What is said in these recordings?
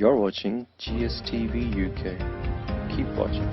You're watching GSTV UK. Keep watching.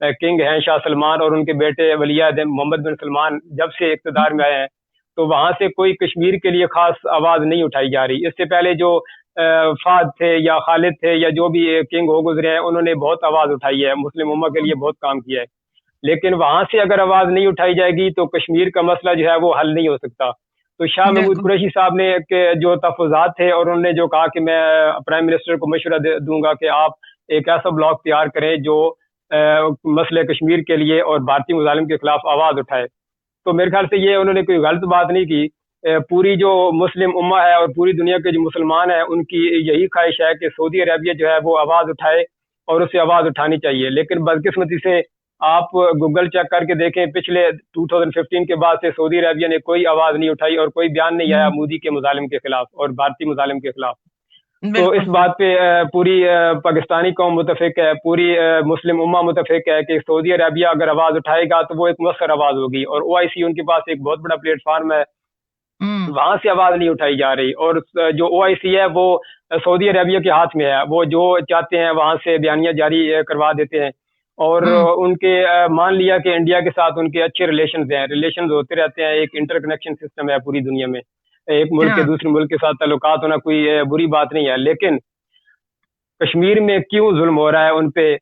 King ہیں شاہ سلمان اور ان کے بیٹے ولیعہد محمد بن سلمان جب سے اقتدار میں آئے ہیں تو وہاں سے کوئی کشمیر کے لیے خاص آواز نہیں اٹھائی جا رہی. اس سے پہلے جو فہد تھے یا خالد تھے یا جو بھی کنگ ہو گزرے ہیں انہوں نے بہت آواز اٹھائی ہے, مسلم امہ کے لیے بہت کام کیا ہے, لیکن وہاں سے اگر آواز نہیں اٹھائی جائے گی تو کشمیر کا مسئلہ جو ہے وہ حل نہیں ہو سکتا. تو شاہ محمود قریشی صاحب نے جو تفوضات تھے اور انہوں نے جو کہا کہ میں پرائم منسٹر کو مشورہ دوں گا کہ آپ ایک ایسا بلاک تیار کریں جو مسئلہ کشمیر کے لیے اور بھارتی مظالم کے خلاف آواز اٹھائے, تو میرے خیال سے یہ انہوں نے کوئی غلط بات نہیں کی. پوری جو مسلم امہ ہے اور پوری دنیا کے جو مسلمان ہیں ان کی یہی خواہش ہے کہ سعودی عربیہ جو ہے وہ آواز اٹھائے اور اسے آواز اٹھانی چاہیے. لیکن بدقسمتی سے آپ گوگل چیک کر کے دیکھیں پچھلے 2015 کے بعد سے سعودی عربیہ نے کوئی آواز نہیں اٹھائی اور کوئی بیان نہیں آیا مودی کے مظالم کے خلاف اور بھارتی مظالم کے خلاف. تو اس بات پہ پوری پاکستانی قوم متفق ہے, پوری مسلم امہ متفق ہے کہ سعودی عربیہ اگر آواز اٹھائے گا تو وہ ایک مؤثر آواز ہوگی, اور OIC ان کے پاس ایک بہت بڑا پلیٹ فارم ہے, وہاں سے آواز نہیں اٹھائی جا رہی. اور جو OIC ہے وہ سعودی عربیہ کے ہاتھ میں ہے, وہ جو چاہتے ہیں وہاں سے بیانیہ جاری کروا دیتے ہیں. اور ان کے مان لیا کہ انڈیا کے ساتھ ان کے اچھے ریلیشنز ہوتے رہتے ہیں, ایک انٹر کنیکشن سسٹم ہے پوری دنیا میں, ایک ملک کے دوسرے ملک کے ساتھ تعلقات ہونا کوئی بری بات نہیں ہے. لیکن کشمیر میں کیوں ظلم ہو رہا ہے ان پہ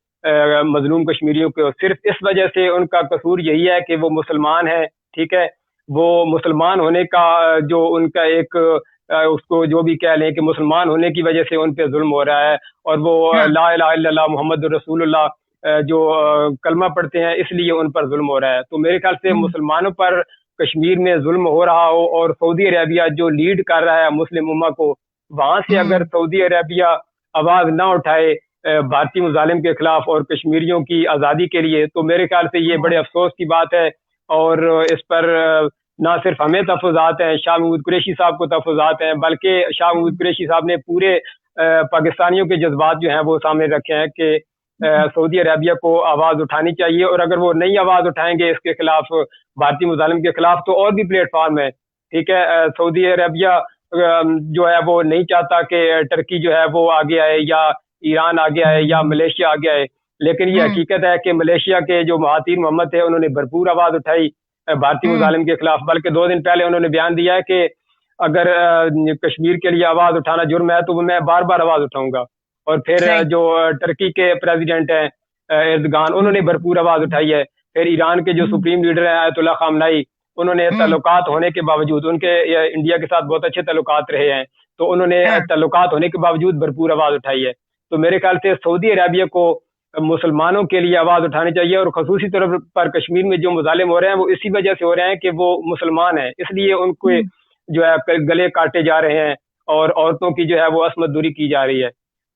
مظلوم کشمیریوں کو؟ صرف اس وجہ سے ان کا قصور یہی ہے کہ وہ مسلمان ہیں, ٹھیک ہے, وہ مسلمان ہونے کا جو ان کا ایک اس کو جو بھی کہہ لیں کہ مسلمان ہونے کی وجہ سے ان پہ ظلم ہو رہا ہے, اور وہ لا الہ الا اللہ محمد رسول اللہ جو کلمہ پڑھتے ہیں اس لیے ان پر ظلم ہو رہا ہے. تو میرے خیال سے مسلمانوں پر کشمیر میں ظلم ہو رہا ہو اور سعودی عربیہ جو لیڈ کر رہا ہے مسلم امہ کو, وہاں سے اگر سعودی عربیہ آواز نہ اٹھائے بھارتی مظالم کے خلاف اور کشمیریوں کی آزادی کے لیے, تو میرے خیال سے یہ بڑے افسوس کی بات ہے. اور اس پر نہ صرف ہمیں تفوضات ہیں, شاہ محمود قریشی صاحب کو تفوضات ہیں, بلکہ شاہ محمود قریشی صاحب نے پورے پاکستانیوں کے جذبات جو ہیں وہ سامنے رکھے ہیں کہ سعودی عربیہ کو آواز اٹھانی چاہیے, اور اگر وہ نہیں آواز اٹھائیں گے اس کے خلاف بھارتی مظالم کے خلاف تو اور بھی پلیٹ فارم ہے, ٹھیک ہے. سعودی عربیہ جو ہے وہ نہیں چاہتا کہ ٹرکی جو ہے وہ آگے آئے یا ایران آگے آئے یا ملیشیا آگے آئے, لیکن یہ حقیقت ہے کہ ملیشیا کے جو مہاتیر محمد تھے انہوں نے بھرپور آواز اٹھائی بھارتی مظالم کے خلاف, بلکہ 2 دن پہلے انہوں نے بیان دیا ہے کہ اگر کشمیر کے لیے آواز اٹھانا جرم ہے تو میں بار بار آواز اٹھاؤں گا. اور پھر جو ٹرکی کے پریزیڈنٹ ہیں ایردگان, انہوں نے بھرپور آواز اٹھائی ہے. پھر ایران کے جو سپریم لیڈر ہیں آیت اللہ خامنائی, انہوں نے تعلقات ہونے کے باوجود, ان کے انڈیا کے ساتھ بہت اچھے تعلقات رہے ہیں, تو انہوں نے تعلقات ہونے کے باوجود بھرپور آواز اٹھائی ہے. تو میرے خیال سے سعودی عربیہ کو مسلمانوں کے لیے آواز اٹھانی چاہیے, اور خصوصی طور پر کشمیر میں جو مظالم ہو رہے ہیں وہ اسی وجہ سے ہو رہے ہیں کہ وہ مسلمان ہیں, اس لیے ان کو جو ہے گلے کاٹے جا رہے ہیں اور عورتوں کی جو ہے وہ عصمت دوری کی جا رہی ہے.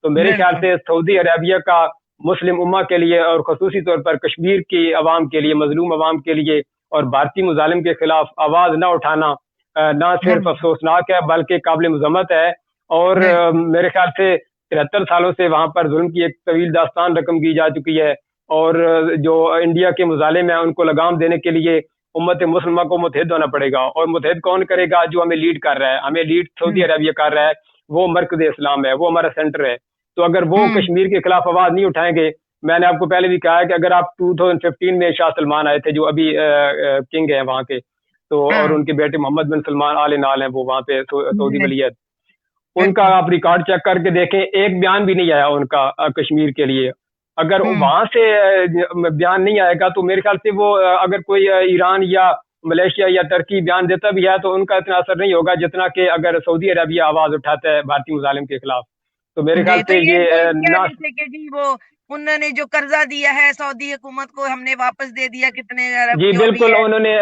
تو میرے خیال سے سعودی عربیہ کا مسلم امہ کے لیے اور خصوصی طور پر کشمیر کی عوام کے لیے, مظلوم عوام کے لیے اور بھارتی مظالم کے خلاف آواز نہ اٹھانا نہ صرف افسوسناک ہے بلکہ قابل مذمت ہے. اور میرے خیال سے 73 سالوں سے وہاں پر ظلم کی ایک طویل داستان رقم کی جا چکی ہے, اور جو انڈیا کے مظالم ہیں ان کو لگام دینے کے لیے امت مسلمہ کو متحد ہونا پڑے گا. اور متحد کون کرے گا؟ جو ہمیں لیڈ کر رہا ہے, ہمیں لیڈ سعودی عربیہ کر رہا ہے, وہ مرکز اسلام ہے, وہ ہمارا سینٹر ہے. تو اگر وہ کشمیر کے خلاف آواز نہیں اٹھائیں گے, میں نے آپ کو پہلے بھی کہا ہے کہ اگر آپ 2015 میں شاہ سلمان آئے تھے جو ابھی کنگ ہیں وہاں کے, تو اور ان کے بیٹے محمد بن سلمان آل نال ہیں وہ وہاں پہ سعودی ولیعہد, ان کا آپ ریکارڈ چیک کر کے دیکھیں, ایک بیان بھی نہیں آیا ان کا کشمیر کے لیے. اگر وہاں سے بیان نہیں آئے گا تو میرے خیال سے وہ اگر کوئی ایران یا ملیشیا یا ترکی بیان دیتا بھی ہے تو ان کا اتنا اثر نہیں ہوگا جتنا کہ اگر سعودی عربیہ آواز اٹھاتا ہے بھارتی مظالم کے خلاف. تو میرے خیال سے یہ جی وہ انہوں نے جو قرضہ دیا ہے سعودی حکومت کو ہم نے واپس دے دیا کتنے ارب, جی بالکل انہوں نے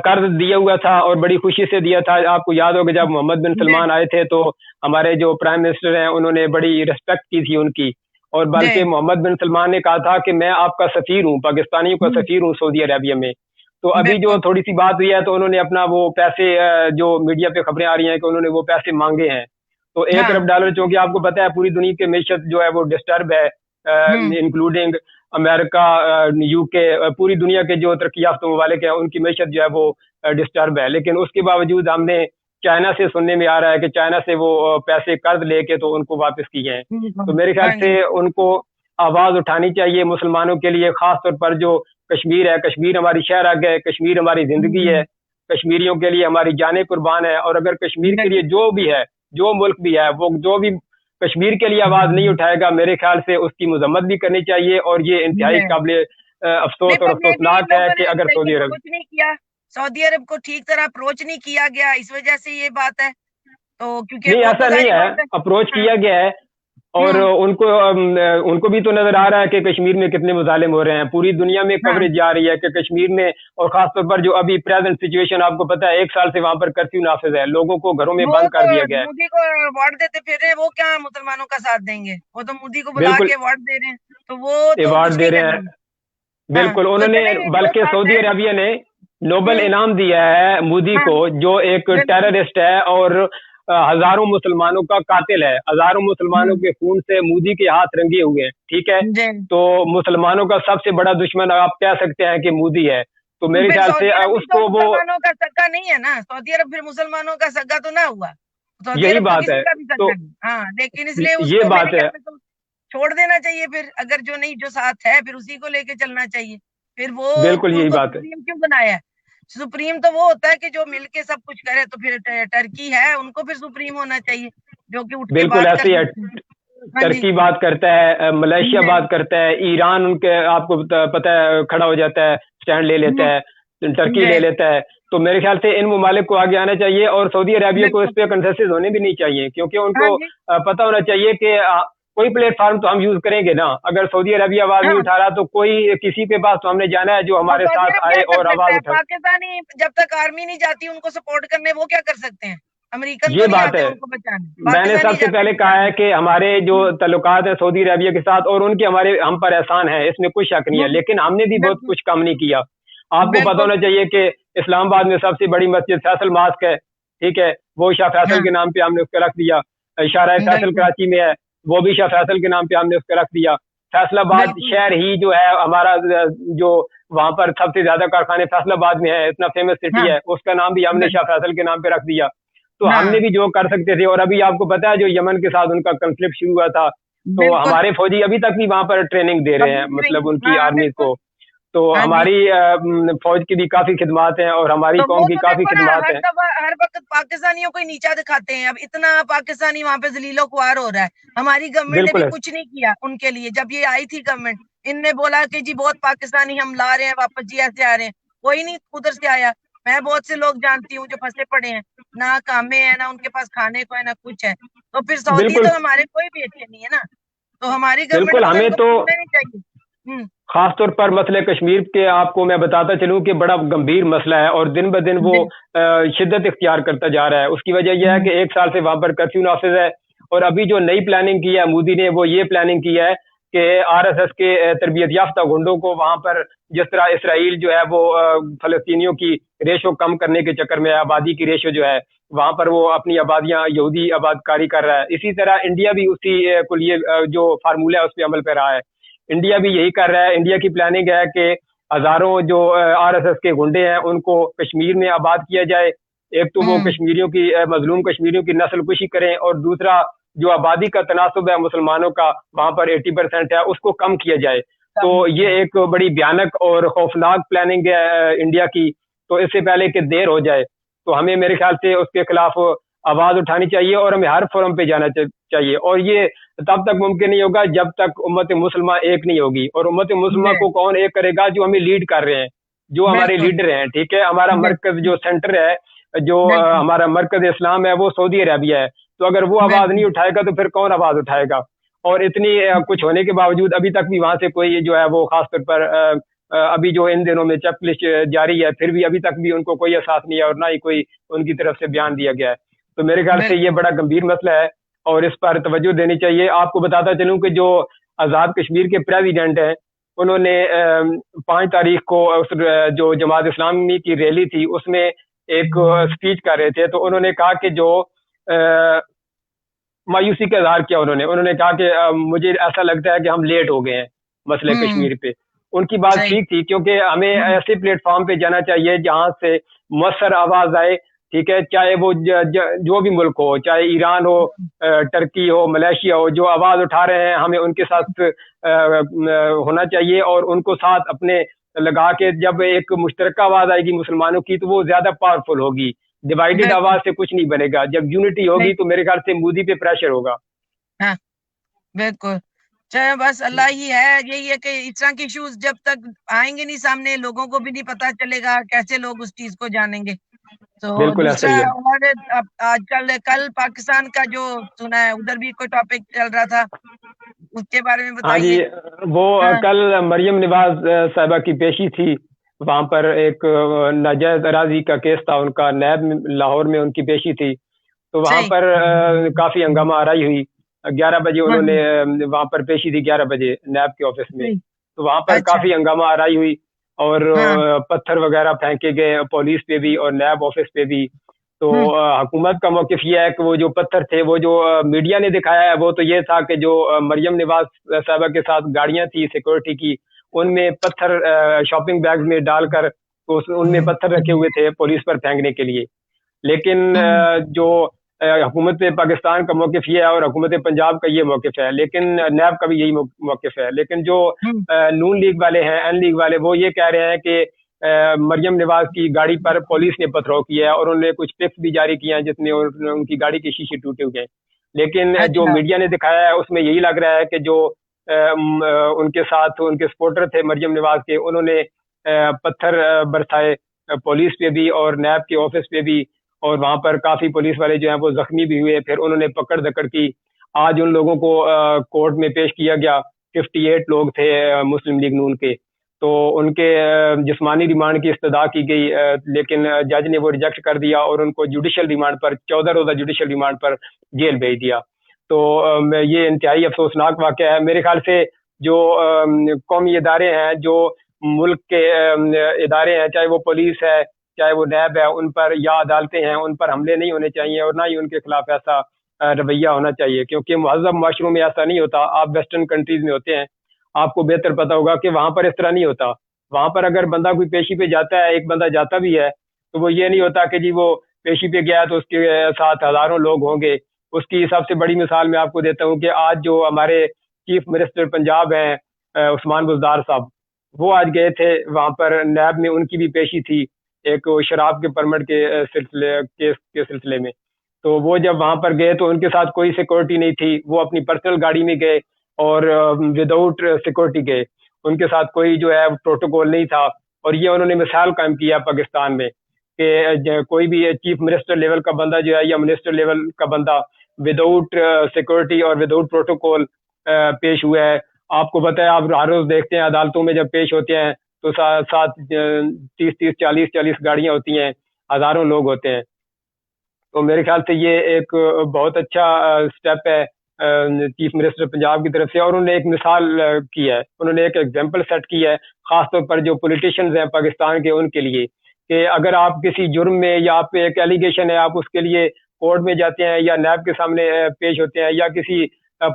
قرض دیا ہوا تھا اور بڑی خوشی سے دیا تھا. آپ کو یاد ہوگا جب محمد بن سلمان آئے تھے تو ہمارے جو پرائم منسٹر ہیں انہوں نے بڑی ریسپیکٹ کی تھی ان کی, اور بلکہ محمد بن سلمان نے کہا تھا کہ میں آپ کا سفیر ہوں, پاکستانیوں کا سفیر ہوں سعودی عربیہ میں. تو ابھی جو تھوڑی سی بات ہوئی ہے تو انہوں نے اپنا وہ پیسے جو میڈیا پہ خبریں آ رہی ہیں کہ انہوں نے وہ پیسے مانگے ہیں, تو $1 ارب, چونکہ آپ کو پتا ہے پوری دنیا کی معیشت جو ہے وہ ڈسٹرب ہے, انکلوڈنگ امریکہ, UK, پوری دنیا کے جو ترقی یافتہ ممالک ہیں ان کی معیشت جو ہے وہ ڈسٹرب ہے. لیکن اس کے باوجود ہم نے چائنا سے سننے میں آ رہا ہے کہ چائنا سے وہ پیسے قرض لے کے تو ان کو واپس کیے ہیں. تو میرے خیال سے ان کو آواز اٹھانی چاہیے مسلمانوں کے لیے، خاص طور پر جو کشمیر ہے. کشمیر ہماری شہرگ ہے، کشمیر ہماری زندگی ہے، کشمیریوں کے لیے ہماری جانیں قربان ہے. اور اگر کشمیر کے لیے جو بھی ہے، جو ملک بھی ہے، وہ جو بھی کشمیر کے لیے آواز نہیں اٹھائے گا، میرے خیال سے اس کی مذمت بھی کرنی چاہیے. اور یہ انتہائی قابل افسوس اور افسوسناک ہے کہ اگر سعودی عرب نہیں کیا، سعودی عرب کو ٹھیک طرح اپروچ نہیں کیا گیا، اس وجہ سے یہ بات ہے. تو کیونکہ نہیں، ایسا نہیں ہے، اپروچ کیا گیا ہے. اور ان کو بھی تو نظر آ رہا ہے کہ کشمیر میں کتنے مظالم ہو رہے ہیں. پوری دنیا میں کوریج جا رہی ہے کہ کشمیر میں، اور خاص طور پر جو ابھی پریزنٹ سچویشن آپ کو پتا ہے، 1 سال سے وہاں پر کرفیو نافذ ہے، لوگوں کو گھروں میں بند کر دیا گیا ہے. مودی کو ایوارڈ دیتے پھر رہے، وہ کیا مسلمانوں کا ساتھ دیں گے؟ وہ تو مودی کو بلا کے ایوارڈ دے رہے ہیں، تو وہ ایوارڈ دے رہے ہیں. بالکل، انہوں نے بلکہ سعودی عربیہ نے نوبل انعام دیا ہے مودی کو، جو ایک ٹیررسٹ ہے اور ہزاروں مسلمانوں کا قاتل ہے. ہزاروں مسلمانوں کے خون سے مودی کے ہاتھ رنگے ہوئے ہیں. ٹھیک ہے، تو مسلمانوں کا سب سے بڑا دشمن آپ کہہ سکتے ہیں کہ مودی ہے. تو میرے خیال سے اس کو وہ مسلمانوں کا سگا نہیں ہے نا، سعودی عرب پھر مسلمانوں کا سگا تو نہ ہوا. یہی بات ہے. تو لیکن اس لیے یہ بات ہے، چھوڑ دینا چاہیے. پھر اگر جو نہیں، جو ساتھ ہے، پھر اسی کو لے کے چلنا چاہیے. پھر وہ بالکل یہی بات ہے. کیوں بنایا ہے سپریم؟ تو وہ ہوتا ہے کہ جو مل کے سب کچھ کرے. تو پھر ٹرکی ہے، ان کو پھر سپریم ہونا چاہیے، جو کہ اٹھ کے بالکل ایسے ہی ہے. ترکی بات کرتا ہے، ملیشیا بات کرتا ہے، ایران ان کے آپ کو پتہ ہے کھڑا ہو جاتا ہے، سٹینڈ لے لیتا ہے، ٹرکی لے لیتا ہے. تو میرے خیال سے ان ممالک کو آگے آنا چاہیے، اور سعودی عربیہ کو اس پہ کنسنسس ہونے بھی نہیں چاہیے، کیونکہ ان کو پتہ ہونا چاہیے کہ کوئی پلیٹ فارم تو ہم یوز کریں گے نا. اگر سعودی عربیہ آواز نہیں اٹھا رہا تو کوئی کسی کے پاس تو ہم نے جانا ہے جو ہمارے ساتھ آئے اور آواز اٹھائے. پاکستانی جب تک آرمی نہیں جاتی ان کو سپورٹ کرنے، وہ کیا کر سکتے ہیں؟ امریکن یہ بات ہے. میں نے سب سے پہلے کہا ہے کہ ہمارے جو تعلقات ہیں سعودی عربیہ کے ساتھ، اور ان کے ہم پر احسان ہے، اس میں کوئی شک نہیں ہے، لیکن ہم نے بھی بہت کچھ کم نہیں کیا. آپ کو پتہ ہونا چاہیے کہ اسلام آباد میں سب سے بڑی مسجد فیصل ماسک ہے. ٹھیک ہے، وہ شاہ فیصل کے نام پہ ہم نے اس کو رکھ دیا. شاہراہ فیصل کراچی میں ہے، وہ بھی شاہ فیصل کے نام پہ ہم نے اس کو رکھ دیا. فیصل آباد شہر ہی جو ہے ہمارا، جو وہاں پر سب سے زیادہ کارخانے فیصل آباد میں ہے، اتنا فیمس سٹی ہے، اس کا نام بھی ہم نے شاہ فیصل کے نام پہ رکھ دیا. تو ہم نے بھی جو کر سکتے تھے. اور ابھی آپ کو پتا ہے جو یمن کے ساتھ ان کا کنفلکٹ شروع ہوا تھا، تو ہمارے فوجی ابھی تک بھی وہاں پر ٹریننگ دے رہے ہیں، مطلب ان کی آرمی کو. تو ہماری فوج کی بھی کافی خدمات ہیں، اور ہماری قوم کی کافی خدمات ہیں. ہر وقت پاکستانیوں کو نیچا دکھاتے ہیں. اب اتنا پاکستانی وہاں پہ ذلیل و خوار ہو رہا ہے. ہماری گورنمنٹ نے بھی کچھ نہیں کیا ان کے لیے. جب یہ آئی تھی گورنمنٹ، ان نے بولا کہ جی بہت پاکستانی ہم لا رہے ہیں واپس، جی ایسے آ رہے ہیں. کوئی نہیں ادھر سے آیا. میں بہت سے لوگ جانتی ہوں جو پھنسے پڑے ہیں، نہ کام میں ہے، نہ ان کے پاس کھانے کو ہے، نہ کچھ ہے. تو پھر سعودی تو ہمارے کوئی بھی اچھے نہیں ہے نا. تو ہماری گورنمنٹ ہمیں تو نہیں چاہیے. خاص طور پر مسئلہ کشمیر کے آپ کو میں بتاتا چلوں کہ بڑا گمبھیر مسئلہ ہے، اور دن بدن وہ شدت اختیار کرتا جا رہا ہے. اس کی وجہ یہ ہے کہ 1 سال سے وہاں پر کرفیو نافذ ہے. اور ابھی جو نئی پلاننگ کی ہے مودی نے، وہ یہ پلاننگ کی ہے کہ RSS کے تربیت یافتہ گنڈوں کو وہاں پر، جس طرح اسرائیل جو ہے وہ فلسطینیوں کی ریشو کم کرنے کے چکر میں، آبادی کی ریشو جو ہے وہاں پر وہ اپنی آبادیاں یہودی آباد کاری کر رہا ہے، اسی طرح انڈیا بھی اسی کو لیے جو فارمولہ ہے اس پہ عمل پہ رہا ہے. انڈیا بھی یہی کر رہا ہے. انڈیا کی پلاننگ ہے کہ ہزاروں جو RSS کے گنڈے ہیں ان کو کشمیر میں آباد کیا جائے. ایک تو وہ کشمیریوں کی، مظلوم کشمیریوں کی نسل کشی کریں، اور دوسرا جو آبادی کا تناسب ہے مسلمانوں کا وہاں پر 80% ہے، اس کو کم کیا جائے. تو یہ ایک بڑی بھیانک اور خوفناک پلاننگ ہے انڈیا کی. تو اس سے پہلے کہ دیر ہو جائے، تو ہمیں میرے خیال سے اس کے خلاف آواز اٹھانی چاہیے، اور ہمیں ہر فورم پہ جانا چاہیے. اور یہ تب تک ممکن نہیں ہوگا جب تک امت مسلمہ ایک نہیں ہوگی. اور امت مسلمہ کو کون ایک کرے گا؟ جو ہمیں لیڈ کر رہے ہیں، جو ہمارے لیڈر ہیں. ٹھیک ہے، ہمارا مرکز جو سینٹر ہے، جو ہمارا مرکز اسلام ہے، وہ سعودی عربیہ ہے. تو اگر وہ آواز نہیں اٹھائے گا تو پھر کون آواز اٹھائے گا؟ اور اتنی کچھ ہونے کے باوجود ابھی تک بھی وہاں سے کوئی جو ہے وہ، خاص طور پر ابھی جو ان دنوں میں چیک لسٹ جاری ہے، پھر بھی ابھی تک بھی ان کو کوئی احساس نہیں ہے، اور نہ ہی کوئی ان کی طرف سے بیان دیا گیا ہے. تو میرے خیال سے یہ بڑا گمبھیر مسئلہ ہے، اور اس پر توجہ دینی چاہیے. آپ کو بتاتا چلوں کہ جو آزاد کشمیر کے پریزیڈنٹ ہیں، انہوں نے 5 تاریخ کو جو جماعت اسلامی کی ریلی تھی اس میں ایک سپیچ کر رہے تھے. تو انہوں نے کہا کہ جو مایوسی کا اظہار کیا، انہوں نے کہا کہ مجھے ایسا لگتا ہے کہ ہم لیٹ ہو گئے ہیں مسئلہ کشمیر پہ. ان کی بات ٹھیک تھی، کیونکہ ہمیں ایسے پلیٹ فارم پہ جانا چاہیے جہاں سے مؤثر آواز آئے، ٹھیک ہے, چاہے وہ جو بھی ملک ہو, چاہے ایران ہو, ٹرکی ہو, ملیشیا ہو, جو آواز اٹھا رہے ہیں ہمیں ان کے ساتھ ہونا چاہیے, اور ان کو ساتھ اپنے لگا کے جب ایک مشترکہ آواز آئے گی مسلمانوں کی تو وہ زیادہ پاورفل ہوگی. ڈیوائیڈڈ آواز سے کچھ نہیں بنے گا. جب یونٹی ہوگی تو میرے خیال سے مودی پہ پریشر ہوگا. ہاں بالکل. چلے بس اللہ ہی ہے, یہی ہے کہ اس طرح کے ایشوز جب تک آئیں گے نہیں سامنے, لوگوں کو بھی نہیں پتا چلے گا کیسے لوگ اس چیز کو جانیں گے. تو بالکل ایسا دوسرا, ہی ہے. اور آج کل پاکستان کا جو سنا ہے ادھر بھی کوئی ٹاپک چل رہا تھا, اس کے بارے میں ہاں جی, بتائیے. وہ ہاں کل مریم نواز صاحبہ کی پیشی تھی, وہاں پر ایک ناجائز اراضی کا کیس تھا ان کا, نیب لاہور میں ان کی پیشی تھی. تو وہاں صحیح. پر کافی ہنگامہ آرائی ہوئی. 11 بجے ہاں انہوں نے وہاں پر پیشی دی, 11 بجے نیب کے آفس میں. صحیح. تو وہاں پر اچھا. کافی ہنگامہ آرائی ہوئی, اور ہاں پتھر وغیرہ پھینکے گئے پولیس پہ بھی اور نیب آفس پہ بھی. تو حکومت کا موقف یہ ہے کہ وہ جو پتھر تھے, وہ جو میڈیا نے دکھایا ہے, وہ تو یہ تھا کہ جو مریم نواز صاحبہ کے ساتھ گاڑیاں تھی سیکورٹی کی, ان میں پتھر شاپنگ بیگ میں ڈال کر ان میں پتھر رکھے ہوئے تھے پولیس پر پھینکنے کے لیے. لیکن جو حکومت پاکستان کا موقف یہ ہے اور حکومت پنجاب کا یہ موقف ہے, لیکن نیب کا بھی یہی موقف ہے. لیکن جو نون لیگ والے ہیں, این لیگ والے, وہ یہ کہہ رہے ہیں کہ مریم نواز کی گاڑی پر پولیس نے پتھراؤ کیا ہے, اور انہوں نے کچھ پکس بھی جاری کیے ہیں جس میں ان کی گاڑی کے شیشے ٹوٹے ہوئے ہیں. لیکن جو اچھا. میڈیا نے دکھایا ہے اس میں یہی لگ رہا ہے کہ جو ان کے ساتھ ان کے سپورٹر تھے مریم نواز کے, انہوں نے پتھر برسائے پولیس پہ بھی اور نیب کے آفس پہ بھی, اور وہاں پر کافی پولیس والے جو ہیں وہ زخمی بھی ہوئے. پھر انہوں نے پکڑ دکڑ کی, آج ان لوگوں کو کورٹ میں پیش کیا گیا. 58 لوگ تھے مسلم لیگ نون کے, تو ان کے جسمانی ریمانڈ کی استدعا کی گئی, لیکن جج نے وہ ریجیکٹ کر دیا اور ان کو جوڈیشل ریمانڈ پر 14 روزہ جوڈیشل ریمانڈ پر جیل بھیج دیا. تو یہ انتہائی افسوسناک واقعہ ہے. میرے خیال سے جو قومی ادارے ہیں, جو ملک کے ادارے ہیں, چاہے وہ پولیس ہے, چاہے وہ نیب ہے, ان پر یا عدالتیں ہیں, ان پر حملے نہیں ہونے چاہیے, اور نہ ہی ان کے خلاف ایسا رویہ ہونا چاہیے, کیونکہ مہذب معاشروں میں ایسا نہیں ہوتا. آپ ویسٹرن کنٹریز میں ہوتے ہیں, آپ کو بہتر پتا ہوگا کہ وہاں پر اس طرح نہیں ہوتا. وہاں پر اگر بندہ کوئی پیشی پہ جاتا ہے, ایک بندہ جاتا بھی ہے, تو وہ یہ نہیں ہوتا کہ جی وہ پیشی پہ گیا تو اس کے ساتھ ہزاروں لوگ ہوں گے. اس کی سب سے بڑی مثال میں آپ کو دیتا ہوں کہ آج جو ہمارے چیف منسٹر پنجاب ہیں عثمان بزدار صاحب, وہ آج گئے تھے وہاں پر, نیب میں ان کی بھی پیشی تھی ایک شراب کے پرمٹ کے سلسلے میں. تو وہ جب وہاں پر گئے تو ان کے ساتھ کوئی سیکورٹی نہیں تھی, وہ اپنی پرسنل گاڑی میں گئے اور وداؤٹ سیکورٹی گئے, ان کے ساتھ کوئی جو ہے پروٹوکول نہیں تھا. اور یہ انہوں نے مثال قائم کیا پاکستان میں کہ کوئی بھی چیف منسٹر لیول کا بندہ جو ہے یا منسٹر لیول کا بندہ وداؤٹ سیکورٹی اور وداؤٹ پروٹوکول پیش ہوا ہے. آپ کو پتہ ہے, آپ ہر روز دیکھتے ہیں عدالتوں میں جب پیش ہوتے ہیں تو 30 40 گاڑیاں ہوتی ہیں, ہزاروں لوگ ہوتے ہیں. تو میرے خیال سے یہ ایک بہت اچھا سٹیپ ہے چیف منسٹر پنجاب کی طرف سے, اور انہوں نے ایک مثال کی ہے, انہوں نے ایک ایگزامپل سیٹ کی ہے خاص طور پر جو پولیٹیشنز ہیں پاکستان کے, ان کے لیے, کہ اگر آپ کسی جرم میں یا آپ پہ ایک ایلیگیشن ہے, آپ اس کے لیے کورٹ میں جاتے ہیں یا نیب کے سامنے پیش ہوتے ہیں یا کسی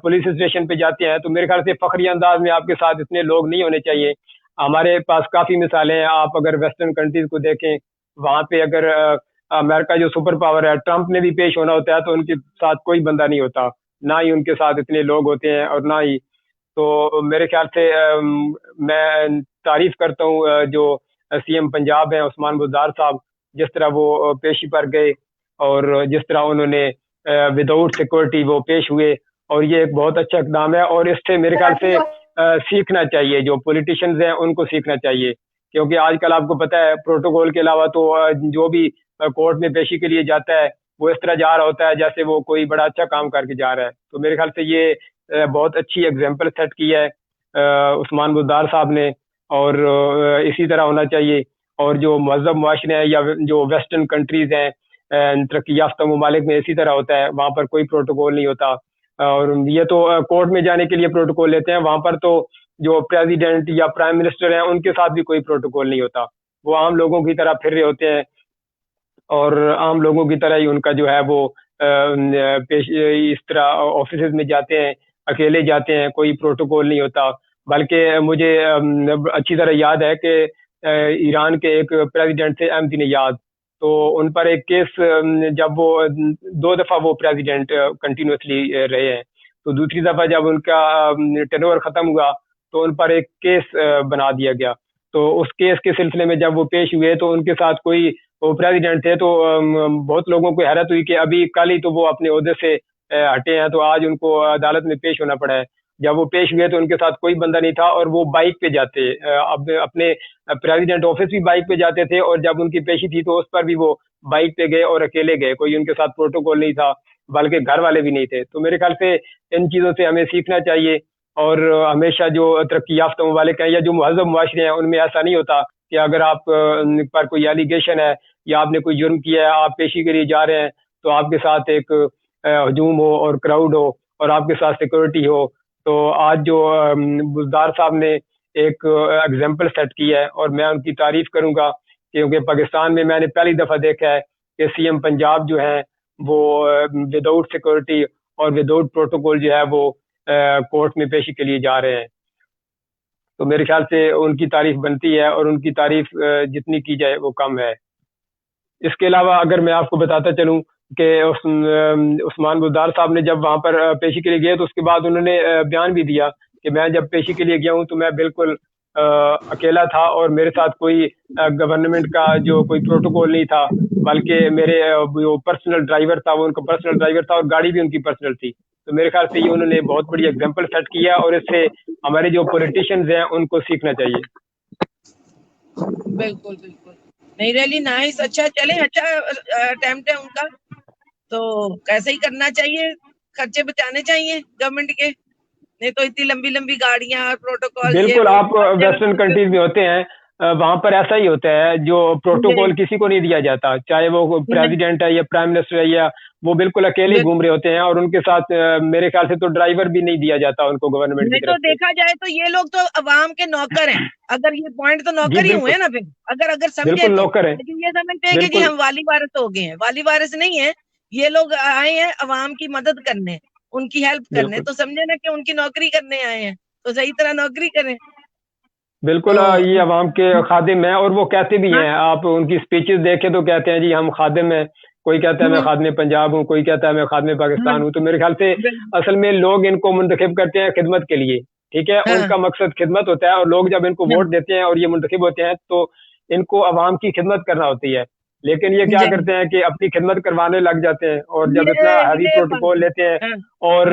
پولیس اسٹیشن پہ جاتے ہیں, تو میرے خیال سے فخری انداز میں آپ کے ساتھ اتنے لوگ نہیں ہونے چاہیے. ہمارے پاس کافی مثالیں ہیں, آپ اگر ویسٹرن کنٹریز کو دیکھیں, وہاں پہ اگر امریکہ جو سپر پاور ہے, ٹرمپ نے بھی پیش ہونا ہوتا ہے تو ان کے ساتھ کوئی بندہ نہیں ہوتا, نہ ہی ان کے ساتھ اتنے لوگ ہوتے ہیں, اور نہ ہی. تو میرے خیال سے میں تعریف کرتا ہوں جو سی ایم پنجاب ہیں عثمان بزدار صاحب, جس طرح وہ پیشی پر گئے اور جس طرح انہوں نے وداؤٹ سیکورٹی وہ پیش ہوئے, اور یہ ایک بہت اچھا اقدام ہے. اور اس سے میرے خیال سے سیکھنا چاہیے, جو پولیٹیشنز ہیں ان کو سیکھنا چاہیے, کیونکہ آج کل آپ کو پتہ ہے پروٹوکول کے علاوہ تو جو بھی کورٹ میں پیشی کے لیے جاتا ہے وہ اس طرح جا رہا ہوتا ہے جیسے وہ کوئی بڑا اچھا کام کر کے جا رہا ہے. تو میرے خیال سے یہ بہت اچھی ایگزامپل سیٹ کی ہے عثمان بزدار صاحب نے, اور اسی طرح ہونا چاہیے. اور جو مہذب معاشرے ہیں یا جو ویسٹرن کنٹریز ہیں ترقی یافتہ ممالک میں اسی طرح ہوتا ہے, وہاں پر کوئی پروٹوکول نہیں ہوتا. اور یہ تو کورٹ میں جانے کے لیے پروٹوکول لیتے ہیں, وہاں پر تو جو پریزیڈنٹ یا پرائم منسٹر ہیں ان کے ساتھ بھی کوئی پروٹوکول نہیں ہوتا, وہ عام لوگوں کی طرح پھر رہے ہوتے ہیں, اور عام لوگوں کی طرح ہی ان کا جو ہے وہ اس طرح آفیسز میں جاتے ہیں, اکیلے جاتے ہیں, کوئی پروٹوکول نہیں ہوتا. بلکہ مجھے اچھی طرح یاد ہے کہ ایران کے ایک پریزیڈنٹ تھے احمدی نیاز, تو ان پر ایک کیس جب وہ 2 دفعہ وہ پریزیڈنٹ کنٹینیوسلی رہے ہیں، تو دوسری دفعہ جب ان کا ٹرن اوور ختم ہوا تو ان پر ایک کیس بنا دیا گیا. تو اس کیس کے سلسلے میں جب وہ پیش ہوئے تو ان کے ساتھ کوئی وہ پریزیڈنٹ تھے، تو بہت لوگوں کو حیرت ہوئی کہ ابھی کل ہی تو وہ اپنے عہدے سے ہٹے ہیں، تو آج ان کو عدالت میں پیش ہونا پڑا ہے. جب وہ پیش ہوئے تو ان کے ساتھ کوئی بندہ نہیں تھا اور وہ بائک پہ جاتے، اپنے پریزیڈنٹ آفس بھی بائک پہ جاتے تھے، اور جب ان کی پیشی تھی تو اس پر بھی وہ بائک پہ گئے اور اکیلے گئے، کوئی ان کے ساتھ پروٹوکول نہیں تھا، بلکہ گھر والے بھی نہیں تھے. تو میرے خیال سے ان چیزوں سے ہمیں سیکھنا چاہیے، اور ہمیشہ جو ترقی یافتہ ممالک ہیں یا جو مہذب معاشرے ہیں ان میں ایسا نہیں ہوتا کہ اگر آپ پر کوئی ایلیگیشن ہے یا آپ نے کوئی جرم کیا ہے، آپ پیشی کے لیے جا رہے ہیں تو آپ کے ساتھ ایک ہجوم ہو اور کراؤڈ ہو اور آپ کے ساتھ سیکورٹی ہو. تو آج جو بزدار صاحب نے ایک ایگزامپل سیٹ کی ہے، اور میں ان کی تعریف کروں گا، کیونکہ پاکستان میں میں نے پہلی دفعہ دیکھا ہے کہ سی ایم پنجاب جو ہیں وہ وداؤٹ سیکورٹی اور وداؤٹ پروٹوکول جو ہے وہ کورٹ میں پیشی کے لیے جا رہے ہیں. تو میرے خیال سے ان کی تعریف بنتی ہے، اور ان کی تعریف جتنی کی جائے وہ کم ہے. اس کے علاوہ اگر میں آپ کو بتاتا چلوں کہ عثمان بزدار صاحب نے جب وہاں پر پیشی کے لیے گئے تو اس کے بعد انہوں نے بیان بھی دیا کہ میں جب پیشی کے لیے گیا ہوں تو میں بالکل اکیلا تھا، اور میرے ساتھ کوئی گورنمنٹ کا جو کوئی پروٹوکول نہیں تھا، بلکہ میرے جو پرسنل ڈرائیور تھا وہ ان کا پرسنل ڈرائیور تھا، اور گاڑی بھی ان کی پرسنل تھی. تو میرے خیال سے یہ انہوں نے بہت بڑی ایگزامپل سیٹ کیا، اور اس سے ہمارے جو پولیٹیشینز ہیں ان کو سیکھنا چاہیے. بالکل بالکل، نہیں ریلی نائس. اچھا چلیں، اچھا اٹیمپٹ ہے ان کا، تو ایسے ہی کرنا چاہیے، خرچے بچانے چاہیے گورنمنٹ کے، نہیں تو اتنی لمبی لمبی گاڑیاں اور پروٹوکول. بالکل، آپ ویسٹرن کنٹریز میں ہوتے ہیں وہاں پر ایسا ہی ہوتا ہے، جو پروٹوکول کسی کو نہیں دیا جاتا، چاہے وہ پریزیڈنٹ ہے یا پرائم منسٹر ہے، یا وہ بالکل اکیلے گھوم رہے ہوتے ہیں، اور ان کے ساتھ میرے خیال سے تو ڈرائیور بھی نہیں دیا جاتا ان کو گورنمنٹ کی نہیں تو طرف سے. دیکھا جائے تو یہ لوگ تو عوام کے نوکر ہیں، اگر یہ پوائنٹ تو نوکر ہی ہوئے نا پھر، اگر سمجھے بالکل تو. نوکر ہیں، لیکن یہ سمجھتے ہیں کہ جی ہم والی وارث ہو گئے ہیں، والی وارث نہیں ہے. یہ لوگ آئے ہیں عوام کی مدد کرنے، ان کی ہیلپ کرنے، تو سمجھے نا کہ ان کی نوکری کرنے آئے ہیں، تو صحیح طرح نوکری کریں. بالکل، یہ عوام کے خادم ہیں، اور وہ کہتے بھی ہیں، آپ ان کی سپیچز دیکھیں تو کہتے ہیں جی ہم خادم ہیں. کوئی کہتا ہے میں خادم پنجاب ہوں، کوئی کہتا ہے میں خادم پاکستان ہوں. تو میرے خیال سے اصل میں لوگ ان کو منتخب کرتے ہیں خدمت کے لیے، ٹھیک ہے، ان کا مقصد خدمت ہوتا ہے، اور لوگ جب ان کو ووٹ دیتے ہیں اور یہ منتخب ہوتے ہیں تو ان کو عوام کی خدمت کرنا ہوتی ہے. لیکن یہ کیا کرتے ہیں کہ اپنی خدمت کروانے لگ جاتے ہیں، اور جب اتنا ہیوی پروٹوکول لیتے ہیں اور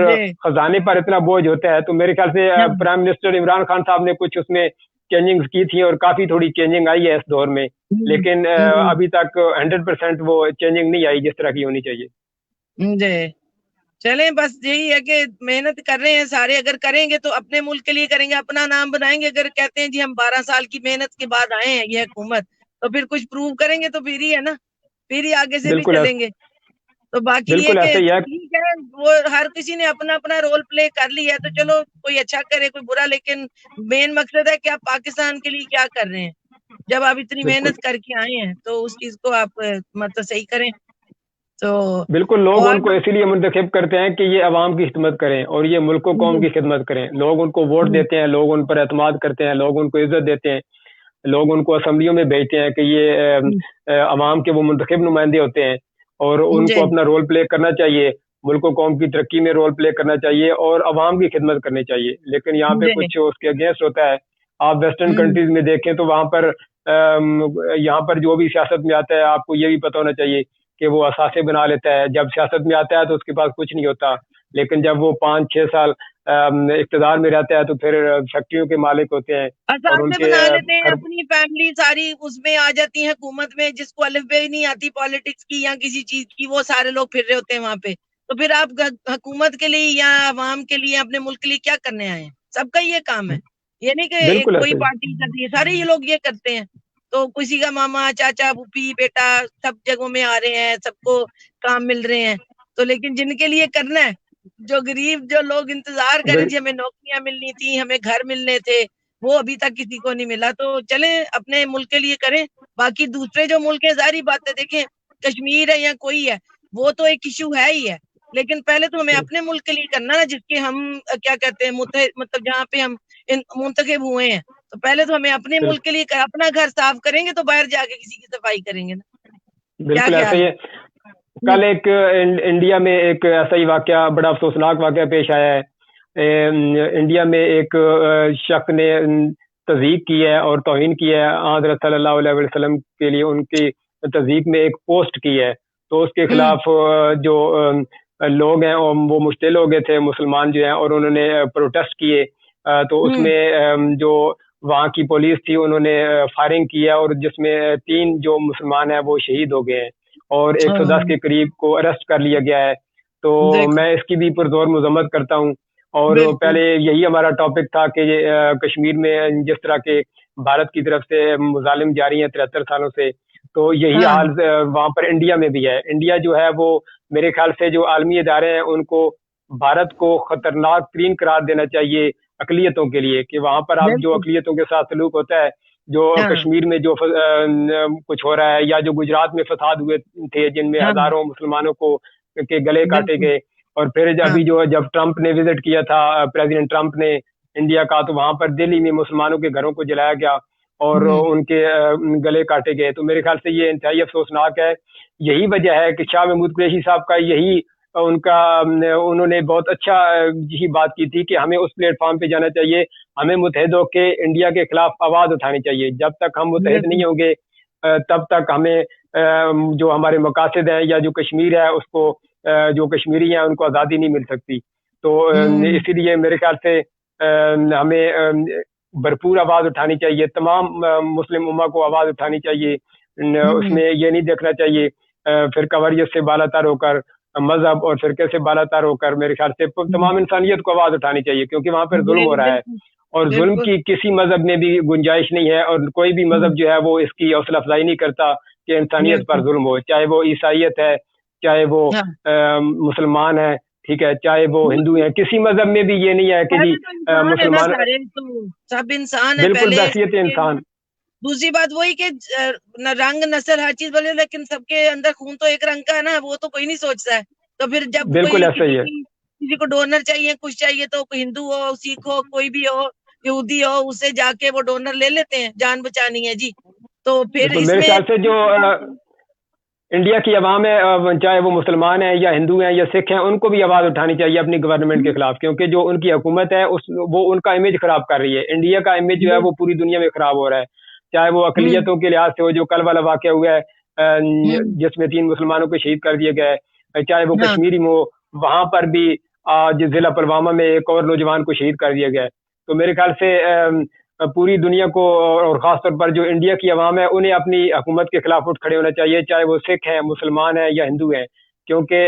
خزانے پر اتنا بوجھ ہوتا ہے، تو میرے خیال سے پرائم منسٹر عمران خان صاحب نے کچھ اس میں چینجنگز کی تھی، اور کافی تھوڑی چینجنگ آئی ہے اس دور میں، لیکن ابھی تک 100% وہ چینجنگ نہیں آئی جس طرح کی ہونی چاہیے. جی چلیں، بس یہی ہے کہ محنت کر رہے ہیں سارے، اگر کریں گے تو اپنے ملک کے لیے کریں گے، اپنا نام بنائیں گے. اگر کہتے ہیں جی ہم 12 سال کی محنت کے بعد آئے ہیں یہ حکومت، تو پھر کچھ پروو کریں گے تو پھر ہی ہے نا، پھر ہی آگے سے بھی چلیں گے. تو باقی یہ کہ ٹھیک ہے، وہ ہر کسی نے اپنا اپنا رول پلے کر لیا ہے، تو چلو کوئی اچھا کرے کوئی برا، لیکن مین مقصد ہے کہ آپ پاکستان کے لیے کیا کر رہے ہیں. جب آپ اتنی محنت کر کے آئے ہیں تو اس چیز کو آپ مطلب صحیح کریں. تو بالکل، لوگ ان کو اسی لیے منتخب کرتے ہیں کہ یہ عوام کی خدمت کریں اور یہ ملک و قوم کی خدمت کریں. لوگ ان کو ووٹ دیتے ہیں، لوگ ان پر اعتماد کرتے ہیں، لوگ ان کو عزت دیتے ہیں، لوگ ان کو اسمبلیوں میں بھیجتے ہیں کہ یہ عوام کے وہ منتخب نمائندے ہوتے ہیں، اور ان کو اپنا رول پلے کرنا چاہیے، ملک و قوم کی ترقی میں رول پلے کرنا چاہیے اور عوام کی خدمت کرنی چاہیے. لیکن یہاں پہ کچھ اس کے اگینسٹ ہوتا ہے. آپ ویسٹرن کنٹریز میں دیکھیں تو وہاں پر یہاں پر جو بھی سیاست میں آتا ہے آپ کو یہ بھی پتہ ہونا چاہیے کہ وہ اثاثے بنا لیتا ہے. جب سیاست میں آتا ہے تو اس کے پاس کچھ نہیں ہوتا، لیکن جب وہ 5-6 سال اقتدار میں رہتا ہے تو پھر فیکٹریوں کے مالک ہوتے ہیں اور ان کے بنا لیتے ہیں. اپنی فیملی ساری اس میں آ جاتی ہے حکومت میں، جس کو الف بے نہیں آتی پالیٹکس کی یا کسی چیز کی، وہ سارے لوگ پھر رہے ہوتے ہیں وہاں پہ. تو پھر آپ حکومت کے لیے یا عوام کے لیے اپنے ملک کے لیے کیا کرنے آئے ہیں؟ سب کا یہ کام ہے، یہ نہیں کہ کوئی پارٹی کرتی ہے، سارے یہ لوگ یہ کرتے ہیں. تو کسی کا ماما چاچا پھوپھی بیٹا سب جگہوں میں آ رہے ہیں، سب کو کام مل رہے ہیں. تو لیکن جن کے لیے کرنا ہے، جو غریب جو لوگ انتظار کریں جی ہمیں نوکریاں ملنی تھی، ہمیں گھر ملنے تھے، وہ ابھی تک کسی کو نہیں ملا. تو چلیں اپنے ملک کے لیے کریں. باقی دوسرے جو ملک ہے ظاہری بات ہے، دیکھیں کشمیر ہے یا کوئی ہے، وہ تو ایک ایشو ہے ہی ہے، لیکن پہلے تو ہمیں اپنے ملک کے لیے کرنا ہے، جس کے ہم کیا کہتے ہیں مطلب جہاں پہ ہم منتخب ہوئے ہیں. تو پہلے تو ہمیں اپنے ملک کے لیے اپنا گھر صاف کریں گے تو باہر جا کے کسی کی صفائی کریں گے نا. بالکل ایسا ہی ہے. کل ایک انڈیا میں ایک ایسا ہی واقعہ، بڑا افسوسناک واقعہ پیش آیا ہے. انڈیا میں ایک شخص نے تضحیق کی ہے اور توہین کی ہے حضرت صلی اللہ علیہ وسلم کے لیے. ان کی تضحیق میں ایک پوسٹ کی ہے، تو اس کے خلاف جو لوگ ہیں وہ مشتعل ہو گئے تھے، مسلمان جو ہیں، اور انہوں نے پروٹیسٹ کیے. تو اس میں جو وہاں کی پولیس تھی انہوں نے فائرنگ کی ہے، اور جس میں 3 جو مسلمان ہیں وہ شہید ہو گئے ہیں اور 110 کے قریب کو اریسٹ کر لیا گیا ہے. تو میں اس کی بھی پرزور مذمت کرتا ہوں. اور پہلے یہی ہمارا ٹاپک تھا کہ کشمیر میں جس طرح کے بھارت کی طرف سے مظالم جاری ہیں 73 سالوں سے، تو یہی حال وہاں پر انڈیا میں بھی ہے. انڈیا جو ہے وہ میرے خیال سے جو عالمی ادارے ہیں ان کو بھارت کو خطرناک ترین قرار دینا چاہیے اقلیتوں کے لیے، کہ وہاں پر اب جو اقلیتوں کے ساتھ سلوک ہوتا ہے، جو کشمیر میں جو کچھ ہو رہا ہے، یا جو گجرات میں فساد ہوئے تھے جن میں ہزاروں مسلمانوں کو کے گلے کاٹے گئے، اور پھر ابھی جب ٹرمپ نے وزٹ کیا تھا، پریزیڈنٹ ٹرمپ نے انڈیا کا، تو وہاں پر دہلی میں مسلمانوں کے گھروں کو جلایا گیا اور ان کے گلے کاٹے گئے. تو میرے خیال سے یہ انتہائی افسوسناک ہے. یہی وجہ ہے کہ شاہ محمود قریشی صاحب کا یہی انہوں نے بہت اچھا یہی بات کی تھی کہ ہمیں اس پلیٹ فارم پہ جانا چاہیے، ہمیں متحد ہو کے انڈیا کے خلاف آواز اٹھانی چاہیے. جب تک ہم متحد نہیں ہوں گے تب تک ہمیں جو ہمارے مقاصد ہیں یا جو کشمیر ہے اس کو جو کشمیری ہیں ان کو آزادی نہیں مل سکتی. تو اسی لیے میرے خیال سے ہمیں بھرپور آواز اٹھانی چاہیے، تمام مسلم امہ کو آواز اٹھانی چاہیے. اس میں یہ نہیں دیکھنا چاہیے فرقہ واریت سے بالا تر ہو کر، مذہب اور فرقے سے بالا تر ہو کر. میرے خیال سے تمام انسانیت کو آواز اٹھانی چاہیے، کیونکہ وہاں پر ظلم ہو رہا ہے، اور ظلم کی کسی مذہب میں بھی گنجائش نہیں ہے، اور کوئی بھی مذہب جو ہے وہ اس کی حوصلہ افزائی نہیں کرتا کہ انسانیت پر ظلم ہو، چاہے وہ عیسائیت ہے، چاہے وہ مسلمان ہے، ٹھیک ہے، چاہے وہ ہندو ہیں. کسی مذہب میں بھی یہ نہیں ہے کہ جی مسلمان سب انسان ہے. بالکل پہلے بحثیت انسان. دوسری بات وہی کہ رنگ نسل ہر چیز بولے، لیکن سب کے اندر خون تو ایک رنگ کا ہے نا، وہ تو کوئی نہیں سوچتا ہے. تو پھر جب بالکل ایسا ہی ہے. کسی کو ڈونر چاہیے، کچھ چاہیے، تو کوئی ہندو ہو، سکھ ہو، کوئی بھی ہو، یہودی ہو، اسے جا کے وہ ڈونر لے لیتے ہیں، جان بچانی ہے جی. تو پھر اس میرے میں خیال سے جو انڈیا کی عوام ہے، چاہے وہ مسلمان ہیں یا ہندو ہیں یا سکھ ہیں، ان کو بھی آواز اٹھانی چاہیے اپنی گورنمنٹ کے خلاف، کیونکہ جو ان کی حکومت ہے وہ ان کا امیج خراب کر رہی ہے. انڈیا کا امیج جو ہے وہ پوری دنیا میں خراب ہو رہا ہے، چاہے وہ اقلیتوں کے لحاظ سے ہو، جو کل والا واقعہ ہوا ہے جس میں 3 مسلمانوں کو شہید کر دیا گیا ہے، چاہے وہ کشمیری میں ہو، وہاں پر بھی آج ضلع پلوامہ میں ایک اور نوجوان کو شہید کر دیا گیا ہے. تو میرے خیال سے پوری دنیا کو، اور خاص طور پر جو انڈیا کی عوام ہے، انہیں اپنی حکومت کے خلاف اٹھ کھڑے ہونا چاہیے، چاہے وہ سکھ ہیں، مسلمان ہیں یا ہندو ہیں. کیونکہ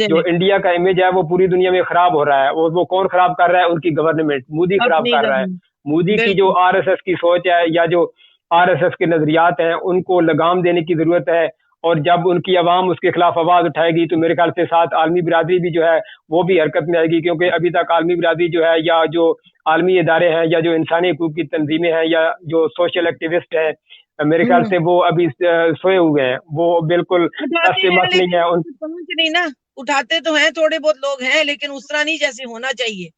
جو انڈیا کا امیج ہے وہ پوری دنیا میں خراب ہو رہا ہے، اور وہ کون خراب کر رہا ہے؟ ان کی گورنمنٹ، مودی خراب کر رہا ہے. مودی کی جو RSS کی سوچ ہے یا جو RSS کے نظریات ہیں ان کو لگام دینے کی ضرورت ہے. اور جب ان کی عوام اس کے خلاف آواز اٹھائے گی تو میرے خیال سے ساتھ عالمی برادری بھی جو ہے وہ بھی حرکت میں آئے گی، کیونکہ ابھی تک عالمی برادری جو ہے، یا جو عالمی ادارے ہیں، یا جو انسانی حقوق کی تنظیمیں ہیں، یا جو سوشل ایکٹیوسٹ ہیں، میرے خیال سے وہ ابھی سوئے ہوئے ہیں، وہ بالکل ایسے مت نہیں ہے. نہیں نا، اٹھاتے تو ہیں، تھوڑے بہت لوگ ہیں، لیکن اس طرح نہیں جیسے ہونا چاہیے،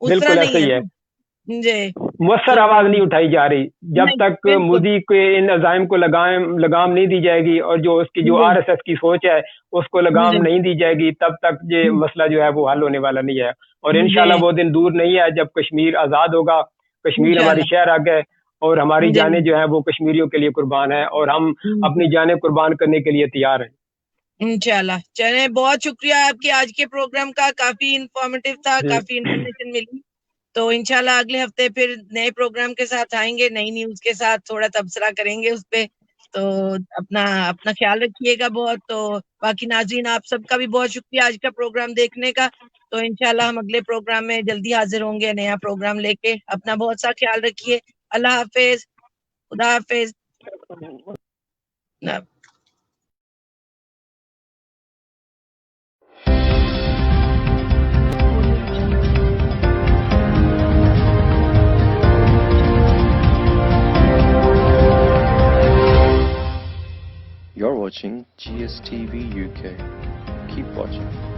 اس طرح ایسا ہی ہے. جی مؤثر آواز نہیں اٹھائی جا رہی. جب تک مودی کے ان عزائم کو لگام نہیں دی جائے گی، اور جو اس کی جو RSS کی سوچ ہے اس کو لگام نہیں دی جائے گی، تب تک یہ مسئلہ جو ہے وہ حل ہونے والا نہیں ہے. اور انشاءاللہ وہ دن دور نہیں ہے جب کشمیر آزاد ہوگا. کشمیر ہماری شہر آ گئے، اور ہماری جانیں جو ہیں وہ کشمیریوں کے لیے قربان ہیں، اور ہم اپنی جانیں قربان کرنے کے لیے تیار ہیں. انشاءاللہ. چلیں، بہت شکریہ آپ کے آج کے پروگرام کا، کافی انفارمیٹیو تھا، کافی انفارمیشن ملی. تو انشاءاللہ اگلے ہفتے پھر نئے پروگرام کے ساتھ آئیں گے، نئی نیوز کے ساتھ، تھوڑا تبصرہ کریں گے اس پہ. تو اپنا خیال رکھیے گا بہت. تو باقی ناظرین آپ سب کا بھی بہت شکریہ آج کا پروگرام دیکھنے کا. تو انشاءاللہ ہم اگلے پروگرام میں جلدی حاضر ہوں گے نیا پروگرام لے کے. اپنا بہت سا خیال رکھیے. اللہ حافظ. خدا حافظ. You're watching GSTV UK. Keep watching.